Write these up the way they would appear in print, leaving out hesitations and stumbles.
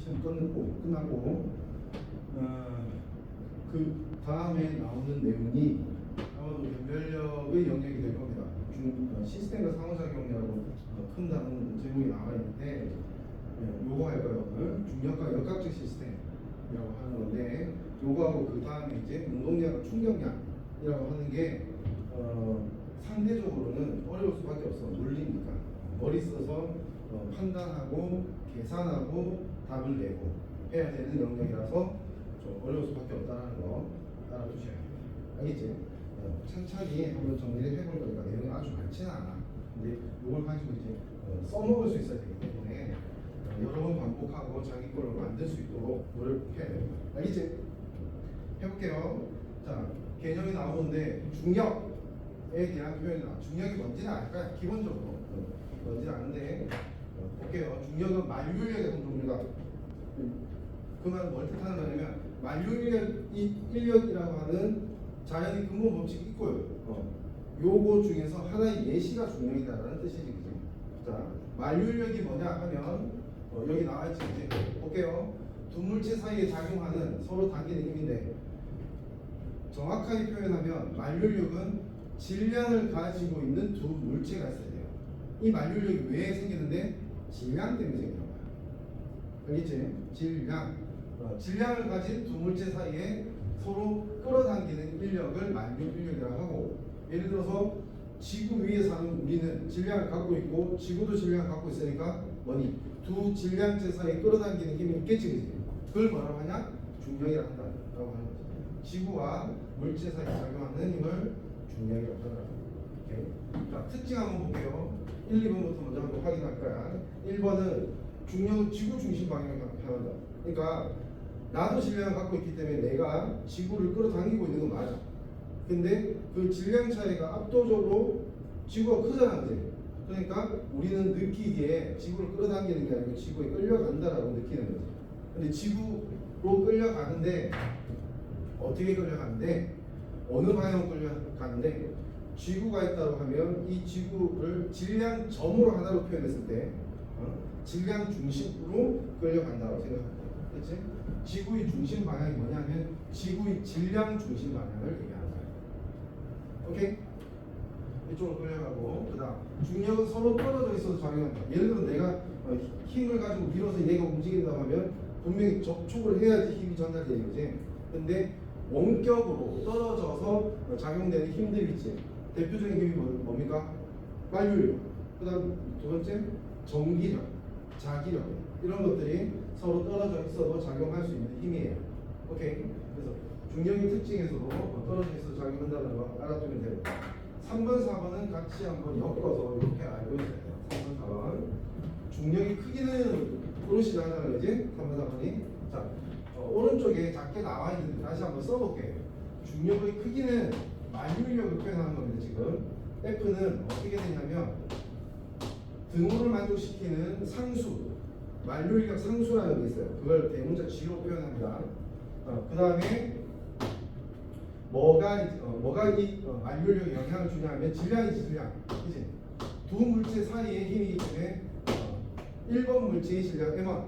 시험 끝났고 그 다음에 나오는 내용이 아마도 변별력의 영역이 될 겁니다. 시스템과 상호작용이라고 큰 단어 제목이 나와 있는데 요거 할 거예요. 오늘 중력과 역학적 시스템이라고 하는 건데 요거하고 그 다음에 이제 운동량과 충격량이라고 하는 게 상대적으로는 어려울 수밖에 없어. 논리니까 머리 써서 판단하고 계산하고 답을 내고 해야 되는 영역이라서 좀 어려울 수밖에 없다는 거 알아두셔야 돼요. 알겠지? 천천히 한번 정리를 해볼 거니까 내용이 아주 많지는 않아. 근데 이걸 가지고 이제 써먹을 수 있어야 되기 때문에 여러 번 반복하고 자기 걸로 만들 수 있도록 노력해야 돼요. 알겠지? 해볼게요. 자, 개념이 나오는데 중력에 대한 표현이 나와. 중력이 뭔지는 알까요? 기본적으로 뭔지는 아는데 볼게요. 중력은 만류인력의 한 종류가 그 말은 뭘 뜻하는 거냐면 만류인력이라고 하는 자연의 근본 법칙이 있고요. 요거 중에서 하나의 예시가 중력이다라는 뜻이지, 그죠? 자, 만류인력이 뭐냐 하면 여기 나와 있지, 이제 볼게요. 두 물체 사이에 작용하는 서로 당기는 힘인데 정확하게 표현하면 만류인력은 질량을 가지고 있는 두 물체가 있어야 돼요. 이 만류인력이 왜 생기는데 질량 때문에 생기는 거야. 알겠지? 질량을 가진 두 물체 사이에 서로 끌어당기는 인력을 만류인력이라고 하고, 예를 들어서 지구 위에 사는 우리는 질량을 갖고 있고 지구도 질량을 갖고 있으니까 뭐니? 두 질량체 사이에 끌어당기는 힘이 있겠지, 그지? 그걸 뭐라고 하냐? 중력이라고 한다고 하는 거죠. 지구와 물체 사이에 작용하는 힘을 중력이라고 하더라고요. 오케이. 자, 특징 한번 볼게요. 1, 2번부터 먼저 한번 확인할 거야. 1번은 중력은 지구 중심 방향을 향한다. 그러니까 나도 질량을 갖고 있기 때문에 내가 지구를 끌어당기고 있는 건 맞아. 근데 그 질량 차이가 압도적으로 지구가 크잖아, 그지? 그러니까 우리는 느끼기에 지구를 끌어당기는 게 아니고 지구에 끌려간다라고 느끼는 거지. 근데 지구로 끌려가는데 어떻게 끌려가는데 어느 방향으로 끌려가는데 지구가 있다고 하면 이 지구를 질량 점으로 하나로 표현했을 때 질량 중심으로 끌려간다고 생각합니다. 그렇지? 지구의 중심 방향이 뭐냐면 지구의 질량 중심 방향을 얘기하는 거예요. 오케이? 이쪽으로 끌려가고, 그다음 중력은 서로 떨어져 있어서 작용한다. 예를 들어 내가 힘을 가지고 밀어서 얘가 움직인다고 하면 분명히 접촉을 해야지 힘이 전달되는 거지. 근데 원격으로 떨어져서 작용되는 힘들 있지. 대표적인 힘이 뭡니까? 만류력. 그다음 두 번째 전기력, 자기력, 이런 것들이 서로 떨어져 있어도 작용할 수 있는 힘이에요. 오케이? 그래서 중력의 특징에서도 떨어져 있어서 작용한다는 거 알아두면 돼요. 3번, 4번은 같이 한번 엮어서 이렇게 알고 있어야 돼요. 3번, 4번. 중력의 크기는 그릇이 나가는 거지? 3번, 4번이. 자, 오른쪽에 작게 나와 있는데 다시 한번 써볼게요. 중력의 크기는 만류인력을 표현하는 겁니다, 지금. F는 어떻게 되냐면 등호를 만족시키는 상수, 만류인력 상수라는 게 있어요. 그걸 대문자 G로 표현합니다. 그 다음에 뭐가 이 만류인력에 영향을 주냐면 질량이지, 질량. 그치? 두 물체 사이의 힘이기 때문에 1번 물체의 질량 M1,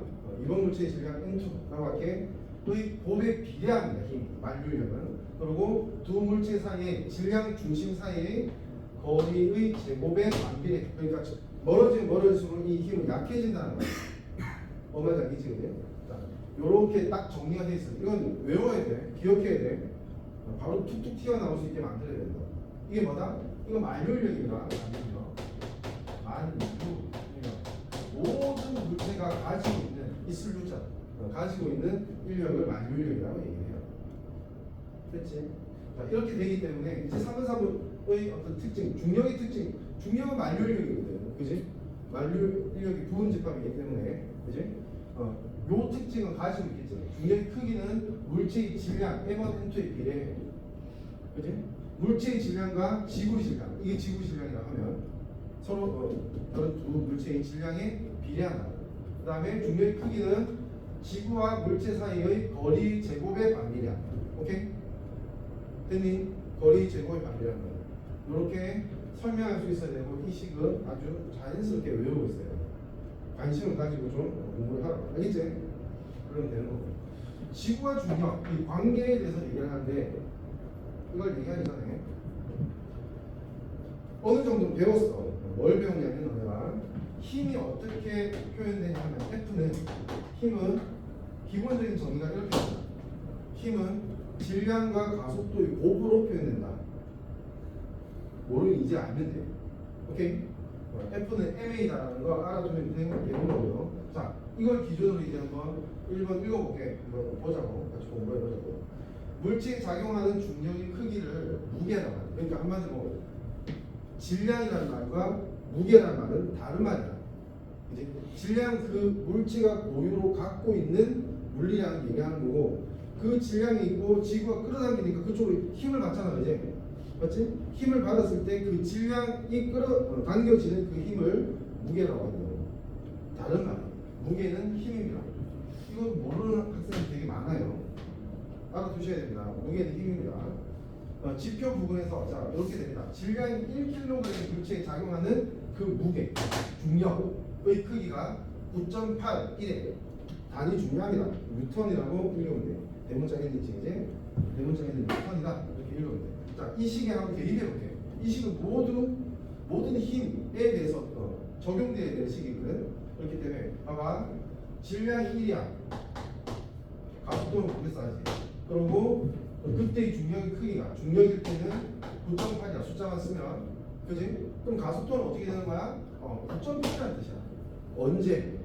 2번 물체의 질량 M2라고 할게. 의 곱에 비례합니다, 힘이. 만류인력은. 그리고 두 물체 사이의 질량 중심 사이의 거리의 제곱에 반비례. 그러니까 멀어지면 멀어질수록 이 힘은 약해진다는 거예요. 얼마장이지, 그죠? 자, 요렇게 딱 정리가 돼 있어요. 이건 외워야 돼. 기억해야 돼. 바로 툭툭 튀어나올 수 있게 만들어야 된다. 이게 뭐다? 이거 만류인력입니다. 만류인력. 모든 물체가 가지고 있는 있을 루자 가지고 있는 인력을 만류인력이라고 얘기해요. 됐지? 자, 이렇게 되기 때문에 이제 3번, 4번의 어떤 특징, 중력의 특징, 중력은 만류인력이거든요. 그지? 만류인력이 부분 집합이기 때문에, 그지? 요 특징은 가지고 있겠죠. 중력의 크기는 물체의 질량, M1, M2에 비례해요. 그지? 물체의 질량과 지구의 질량, 이게 지구 질량이라고 하면 서로 다른 두 물체의 질량에 비례한다. 그 다음에 중력의 크기는 지구와 물체 사이의 거리 제곱에 반비례한다. 오케이? 됐니? 거리 제곱에 반비례한다. 이렇게 설명할 수 있어야 되고, 이 식은 아주 자연스럽게 외우고 있어요. 관심을 가지고 좀 공부를 하라. 알겠지? 그러면 되는 거고. 지구와 중력 이 관계에 대해서 얘기를 하는데 이걸 얘기하기 전에 어느 정도 배웠어. 뭘 배웠냐면 너네가 힘이 어떻게 표현되냐 하면 F는 힘은 기본적인 정의가 이렇게 된다. 힘은 질량과 가속도의 곱으로 표현된다. 모르면 이제 알면 돼. 오케이? F는 ma다라는 거 알아두면 되는 거고요. 자, 이걸 기준으로 이제 한번 1번 읽어볼게. 한번 보자고. 같이 공부해보자고. 물체에 작용하는 중력의 크기를 무게라고 하는. 그러니까 한마디로 질량이라는 말과 무게라는 말은 다른 말이야. 이제 질량 그 물체가 고유로 갖고 있는 물리량을 얘기하는 거고, 그 질량이 있고 지구가 끌어당기니까 그쪽으로 힘을 받잖아, 이제. 맞지? 힘을 받았을 때 그 질량이 당겨지는 그 힘을 무게라고 하는 거예요. 다른 말이에요. 무게는 힘입니다. 이거 모르는 학생이 되게 많아요. 알아두셔야 됩니다. 무게는 힘입니다. 지표 부분에서 자 이렇게 됩니다. 질량이 1kg 물체에 작용하는 그 무게, 중력의 크기가 9.81에 단위 중요합니다. 뉴턴이라고 읽으면 돼요. 대문장에 있는 이제 대문장에 있는 뉴턴이다 이렇게 읽으면 돼요. 자, 이 식에 한번 대입해 볼게요. 이 식은 모든 힘에 대해서 적용되어야 될 식이거든. 그렇기 때문에 봐봐. 질량이 1이야. 가속도는 모르겠어야지. 그리고 그때의 중력의 크기가 중력일 때는 9.8이야. 숫자만 쓰면 그지? 그럼 가속도는 어떻게 되는 거야? 9.8이라는 뜻이야. 언제?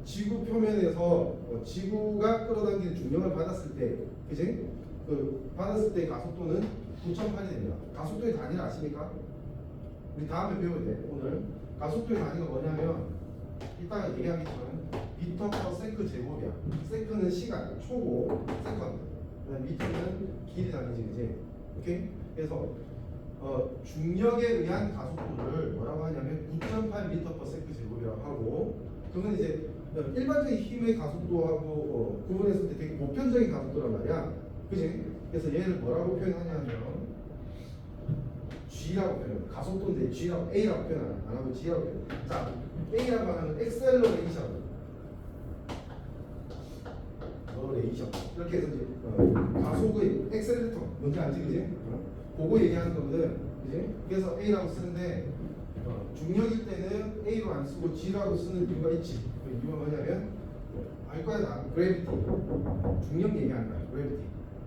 지구 표면에서 지구가 끌어당기는 중력을 받았을 때, 그지? 그 받았을 때 가속도는 9.8이 됩니다. 가속도의 단위를 아십니까? 우리 다음에 배워야 돼. 오늘 가속도의 단위가 뭐냐면 이따가 얘기하겠지만 미터 퍼 세크 제곱이야. 세크는 시간, 초고, 세컨드. 미터는 길이 단위지, 그지? 오케이? 그래서 중력에 의한 가속도를 뭐라고 하냐면 9.8m per 세크 제곱이라고 하고, 그건 이제 일반적인 힘의 가속도하고 구분했을 때 되게 보편적인 가속도란 말이야. 그지? 그래서 얘를 뭐라고 표현하냐면 G라고 표현해. 가속도인데 G라고, A라고 표현 안 하고 G라고 표현. 자, A라고 하면 엑셀러레이션. 이렇게 해서 이제 가속의 엑셀레이터 뭔지 알지, 그지? 그거 얘기하는 거거든, 그지? 그래서 A라고 쓰는데 중력일 때는 A로 안 쓰고 G라고 쓰는 이유가 있지. 그 이유가 뭐냐면 알 거야 나. 그래비티. 중력 얘기하는 거야. 그래비티.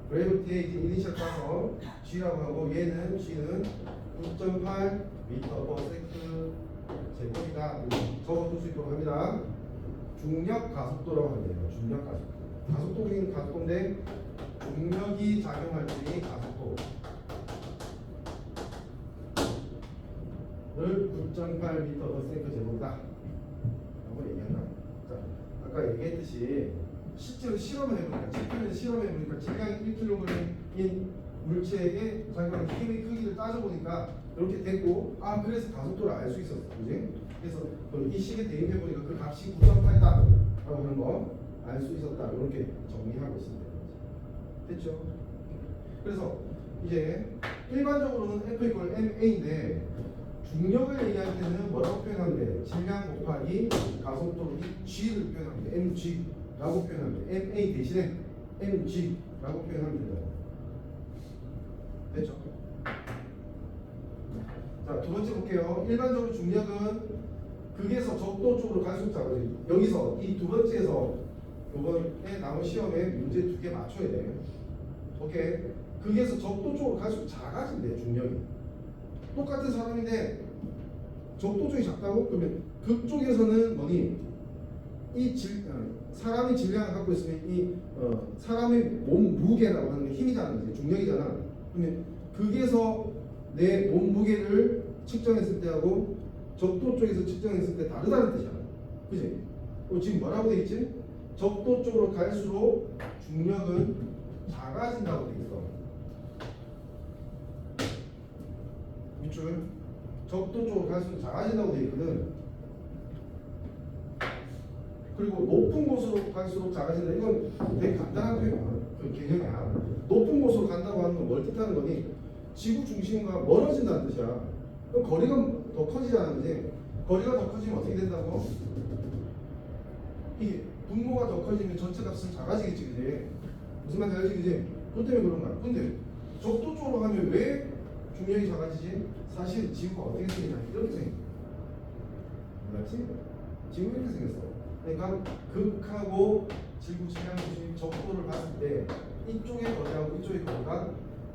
그래비티에 이제 이니셜 따서 G라고 하고 얘는 G는 9.8 미터 퍼 세크 제곱이다. 적어둘 수 있도록 합니다. 중력 가속도라고 하면 돼요. 중력 가속도. 가속도긴 가속도인데 중력이 작용할 때의 가속도를 9.8m per 세크 제곱이다 라고 얘기한다. 자, 아까 얘기했듯이 실제로 실험을 해보니까 지표에서 실험해보니까 질량이 1kg인 물체에게 작용하는 힘의 크기를 따져보니까 이렇게 됐고, 아 그래서 가속도를 알 수 있었어, 그지? 그래서 이 식에 대입해보니까 그 값이 9.8이다 라고 하는 거 알 수 있었다. 이렇게 정리하고 있습니다. 됐죠? 그래서 이제 일반적으로는 F 이퀄 MA인데 중력을 얘기할 때는 뭐라고 표현하면 돼? 질량 곱하기 가속도로 G를 표현하면 돼. MG라고 표현하면 돼. MA 대신에 MG라고 표현하면 된다. 됐죠? 자, 두 번째 볼게요. 일반적으로 중력은 극에서 적도 쪽으로 갈수록 작아져요. 여기서 이 두 번째에서 이번에 나온 시험에 문제 2개 맞춰야 돼. 오케이. 극에서 적도 쪽으로 갈수록 작아진대, 중력이. 똑같은 사람인데 적도 쪽이 작다고? 그러면 극 쪽에서는 뭐니? 사람이 질량을 갖고 있으면 이 사람의 몸 무게라고 하는 게 힘이잖아, 이제 중력이잖아. 그러면 극에서 내 몸 무게를 측정했을 때하고 적도 쪽에서 측정했을 때 다르다는 뜻이야. 그지? 지금 뭐라고 돼 있지? 적도 쪽으로 갈수록 중력은 작아진다고 돼 있어. 밑줄. 적도 쪽으로 갈수록 작아진다고 돼 있거든. 그리고 높은 곳으로 갈수록 작아진다. 이건 되게 간단한 그 개념이야. 높은 곳으로 간다고 하는 건 뭘 뜻하는 거니? 지구 중심과 멀어진다는 뜻이야. 그럼 거리가 더 커지잖아, 그지? 거리가 더 커지면 어떻게 된다고? 이게 분모가 더 커지면 전체 값은 작아지겠지, 그지? 무슨 말인지 알지, 그지? 그것 때문에 그런 거야. 근데 적도 쪽으로 가면 왜 중력이 작아지지? 사실 지구가 어떻게 생기냐? 이렇게 생겨. 몰랐지? 지구 이렇게 생겼어. 그러니까 극하고 지구 질량 중심 적도를 봤을 때 이쪽의 거리하고 이쪽의 거리가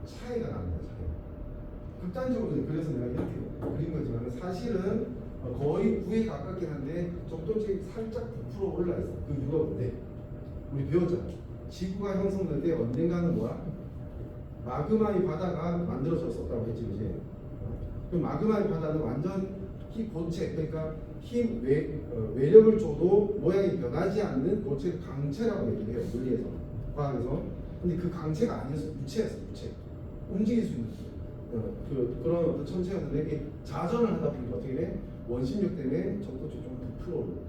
차이가 나는 거야. 극단적으로 그래서 내가 이렇게 그린 거지만 사실은 거의 9에 가깝긴 한데 적도쪽이 살짝 9% 올라 있어. 그 이유가 뭔데? 우리 배웠잖아. 지구가 형성될 때 언젠가는 뭐야? 마그마의 바다가 만들어졌었다고 했지, 그지? 그 마그마의 바다는 완전 고체, 그러니까 외력을 줘도 모양이 변하지 않는 고체 강체라고 얘기해요, 물리에서, 과학에서. 근데 그 강체가 아니었어, 유체였어, 유체. 움직일 수 있는 그런 어떤 천체였는데 이게 자전을 하다 보니까 어떻게 돼? 원심력 때문에 적도 쪽이 좀 부풀어 오르는 거야.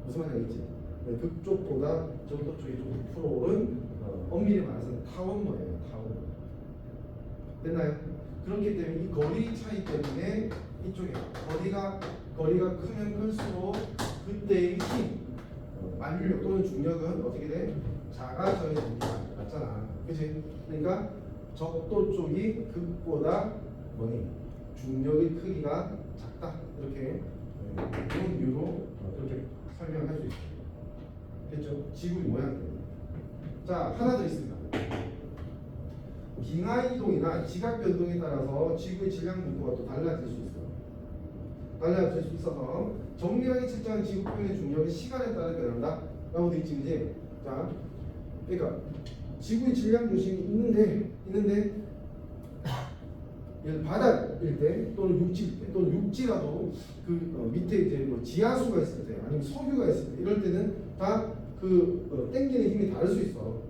무슨 말인지 알겠지? 그쪽보다 적도 쪽이 좀 부풀어 오른 엄밀히 말해서는 타원모예요, 타원. 됐나요? 그렇기 때문에 이 거리 차이 때문에 이쪽에 거리가 크면 클수록 그때의 힘, 만류력 또는 중력은 어떻게 돼? 작아져야 됩니다. 맞잖아, 그치? 그러니까 적도 쪽이 극보다 뭐니? 중력의 크기가 작다. 이렇게 그런 이유로 그렇게 설명할 수 있습니다. 됐죠? 지구의 모양 때문에. 자, 하나 더 있습니다. 빙하 이동이나 지각 변동에 따라서 지구의 질량 분포가 또 달라질 수 있어요. 달라질 수 있어서 정밀하게 측정한 지구 표면의 중력이 시간에 따라 변한다. 라고 되어 있지, 그지? 자, 그러니까 지구의 질량 중심이 있는데 바닥일 때 또는 육지일 때 또는 육지라도 그 밑에 이제 뭐 지하수가 있을 때 아니면 석유가 있을 때 이럴 때는 다 그 땡기는 힘이 다를 수 있어.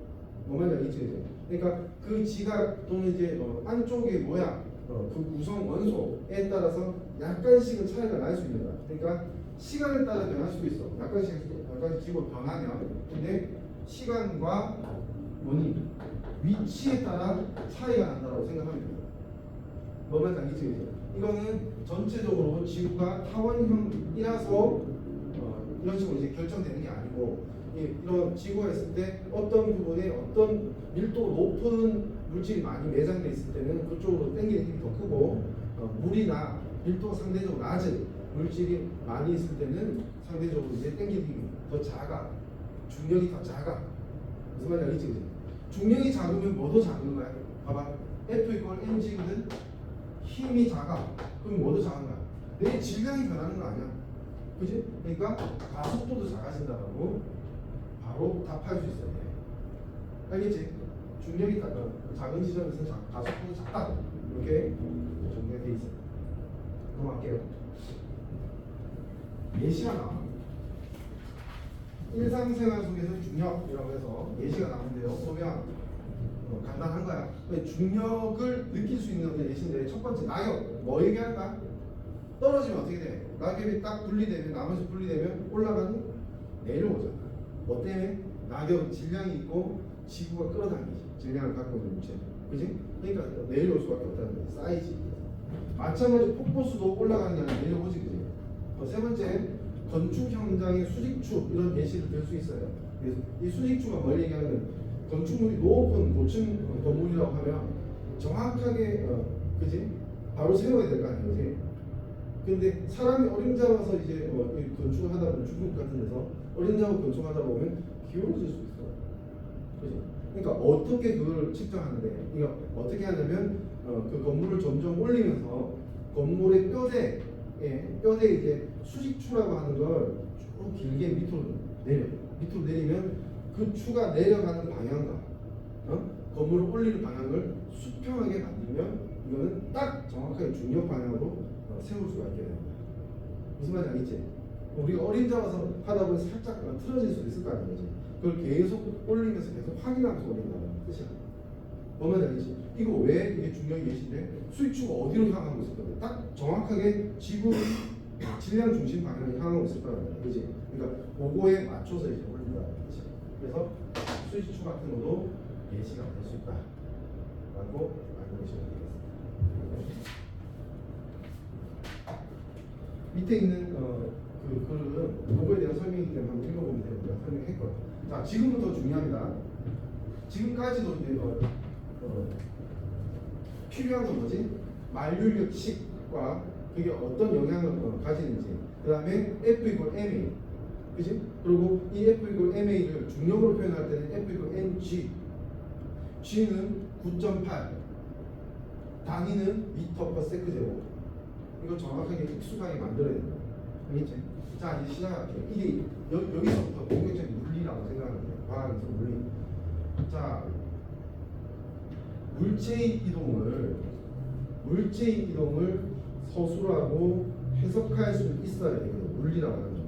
뭐 말인지 알겠지? 그러니까 그 지각 또는 이제 안쪽의 모양, 그 구성 원소에 따라서 약간씩은 차이가 날 수 있는 거야. 그러니까 시간에 따라 변할 수도 있어. 약간씩 지구가 변하면. 근데 시간과 뭐니 위치에 따라 차이가 난다고 생각하면 돼요. 뭐 말인지 알겠지? 이거는 전체적으로 지구가 타원형이라서 이런 식으로 이제 결정되는 게 아니고 이런 지구가 있을 때 어떤 부분에 어떤 밀도가 높은 물질이 많이 매장돼 있을 때는 그쪽으로 당기는 힘이 더 크고 물이나 밀도가 상대적으로 낮은 물질이 많이 있을 때는 상대적으로 이제 당기는 힘이 더 작아. 중력이 더 작아. 무슨 말인지 알겠지? 중력이 작으면 뭐도 작은 거야? 봐봐. F = mg거든. 힘이 작아. 그럼 뭐도 작은 거야? 내 질량이 변하는 거 아니야? 그지? 그러니까 가속도도 작아진다라고 바로 답할 수 있어야 돼. 알겠지? 중력이 작은 지점에서 가속도도 작다. 이렇게 정리가 돼 있어요. 넘어갈게요. 예시가 나와. 일상생활 속에서 중력이라고 해서 예시가 나오는데요. 보면 간단한 거야. 중력을 느낄 수 있는 예시인데 첫 번째 낙엽. 뭐 얘기할까? 떨어지면 어떻게 돼? 낙엽이 딱 분리되면 나머지 분리되면 올라가니 내려오잖아. 뭐 때문에? 낙엽 질량이 있고 지구가 끌어당기지. 질량을 갖고 있는 물체. 그지? 그러니까 내려올 수밖에 없다는 거야. 쌓이지. 마찬가지로 폭포수도 올라가는 게 아니라 내려오지. 그지? 세 번째 건축 현장의 수직축 이런 예시를 들 수 있어요. 그래서 이 수직축가 뭘 얘기하면 건축물이 높은 고층 건물이라고 하면 정확하게 그지? 바로 세워야 될 거 아니에요. 그지? 근데 사람이 어림잡아서 이제 건축을 하다 보면 중국 같은 데서 어림잡아 건축하다 보면 기울어질 수 있어. 그지? 그러니까 어떻게 그걸 측정하는데? 그러니까 어떻게 하냐면 그 건물을 점점 올리면서 건물의 뼈대 이제 수직추라고 하는 걸 쭉 길게 밑으로 내리면 그 추가 내려가는 방향과 건물을 올리는 방향을 수평하게 만들면 이거는 딱 정확하게 중력 방향으로 세울 수가 있게 됩니다. 무슨 말인지 알겠지? 우리가 어림잡아서 하다 보면 살짝 틀어질 수도 있을 거 아니겠지? 그걸 계속 올리면서 계속 확인하면서 올린다는 뜻이야. 뭔 말인지 알겠지? 이거 왜 이게 중력이 예시인데 수익추가 어디로 향하고 있을 건데 딱 정확하게 지구 질량 중심 방향을 향하고 있을 거란 말이야. 그지? 그러니까 그거에 맞춰서 이제 올린다는 뜻이야. 그래서 수익추 같은 것도 예시가 될 수 있다 라고 알고 계시면 되겠습니다. 밑에 있는 그 글은 요거에 대한 설명이기 때문에 한번 읽어보면 됩니다. 설명했고요. 자, 지금부터 중요합니다. 지금까지도 이제 필요한 건 뭐지? 만류력식과 그게 어떤 영향을 가지는지. 그 다음에 F 이퀄 MA, 그지? 그리고 이 F 이퀄 MA를 중력으로 표현할 때는 F 이퀄 mg. G는 9.8, 단위는 미터 퍼 세크 제곱. 이거 정확하게 익숙하게 만들어야 된다. 알겠지? 자, 이제 시작할게요. 이게 여기서부터 본격적인 물리라고 생각하면 돼요. 과학에서 물리. 자, 물체의 이동을 서술하고 해석할 수 있어야 되거든요. 물리라고 하는 건.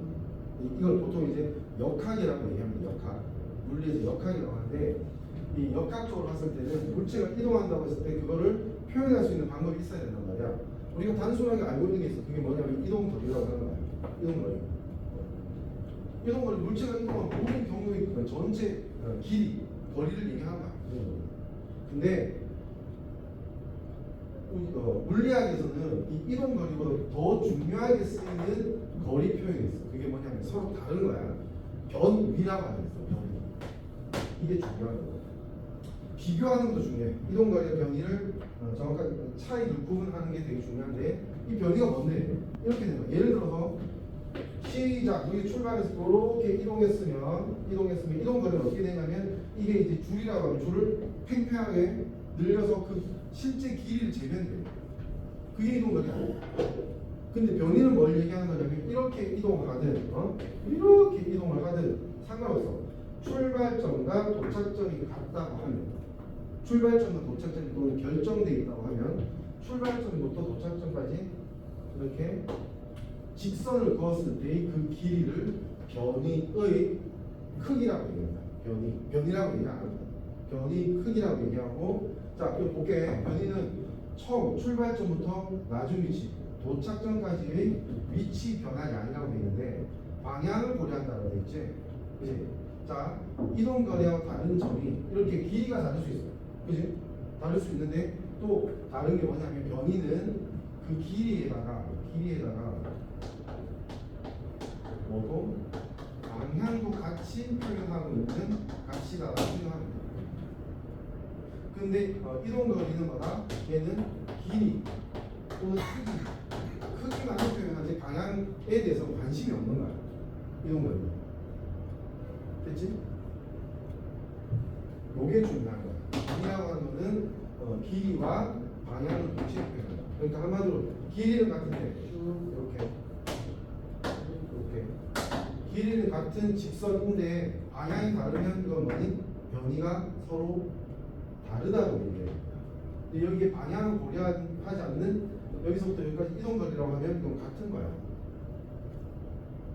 이걸 보통 이제 역학이라고 얘기합니다. 역학. 물리에서 역학이라고 하는데, 이 역학적으로 봤을 때는 물체가 이동한다고 했을 때 그거를 표현할 수 있는 방법이 있어야 된단 말이야. 우리가 단순하게 알고 있는 게 있어. 그게 뭐냐면 이동거리라고 하는 거야. 이동거리. 이동거리, 물체가 이동한 모든 경우의 그 전체 길이, 거리를 얘기하는 거야. 근데 물리학에서는 이 이동거리보다 더 중요하게 쓰이는 거리 표현이 있어. 그게 뭐냐면 서로 다른 거야. 변위라고 하는 게 있어. 변위. 이게 중요한 거야. 비교하는 것도 중요해. 이동거리와 변위를 정확하게 차이를 구분하는 게 되게 중요한데, 이 변위가 뭔데? 이렇게 되는 거야. 예를 들어서 시작, 여기 출발해서 이렇게 이동했으면 이동거리는 어떻게 되냐면, 이게 이제 줄이라고 하면 줄을 팽팽하게 늘려서 그 실제 길이를 재면 돼요. 그게 이동거리야. 근데 변위는 뭘 얘기하는 거냐면, 이렇게 이동을 하든 이렇게 이동을 하든 상관없어. 출발점과 도착점이 같다고 하면, 출발점과 도착점이 또는 결정되어 있다고 하면, 출발점부터 도착점까지 이렇게 직선을 그었을 때 그 길이를 변위의 크기라고 얘기합니다. 변위라고 얘기 안 합니다. 변위 크기라고 얘기하고, 자, 이거 볼게. 변위는 처음 출발점부터 나중 위치, 도착점까지의 위치 변화가 아니라고 되어 있는데, 방향을 고려한다고 되어 있지. 그치? 자, 이동거리하고 다른 점이 이렇게 길이가 다를 수 있어요. 그치? 다를 수 있는데, 또 다른 게 뭐냐면, 변위는 그 길이에다가 뭐고 방향도 같이 표현하고 있는 값이다라고 생각합니다. 근데 이동거리는 뭐다? 얘는 길이 또는 크기만 표현하지 방향에 대해서 관심이 없는 거야. 이동거리. 됐지? 요게 중요한 거야. 길이라고 하는 거는 길이와 방향을 동시에 표현한다. 그러니까 한마디로 길이는 같은데 쭉 이렇게 길이는 같은 직선인데 방향이 다르면 이건 뭐니? 변위가 서로 다르다고 얘기해요. 근데 여기에 방향을 고려하지 않는, 여기서부터 여기까지 이동거리라고 하면 이건 같은 거야.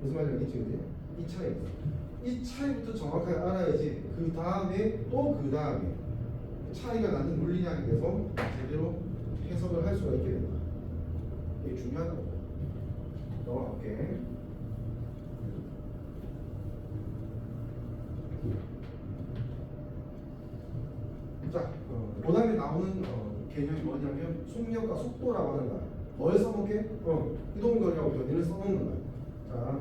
무슨 말인지 알겠지? 이 차이. 이 차이부터 정확하게 알아야지 그 다음에 또 그 다음에 차이가 나는 물리량에 대해서 제대로 해석을 할 수가 있게 된다. 이게 중요하다고. 넘어갈게. 자, 그 다음에 나오는 개념이 뭐냐면 속력과 속도라고 하는 거야. 뭘 써먹게? 이동거리하고 변위를 써먹는 거야. 자,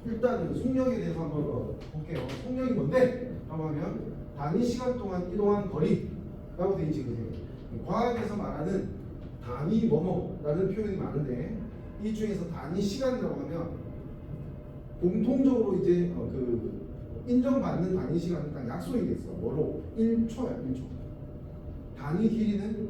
일단은 속력에 대해서 한번 볼게요. 속력이 뭔데? 라고 하면 단위 시간 동안 이동한 거리라고 되어 있지. 그지? 과학에서 말하는 단위 뭐뭐라는 표현이 많은데, 이 중에서 단위 시간이라고 하면 공통적으로 이제 그 인정받는 단위 시간은 딱 약속이 됐어. 뭐로? 1초야, 1초. 단위 길이는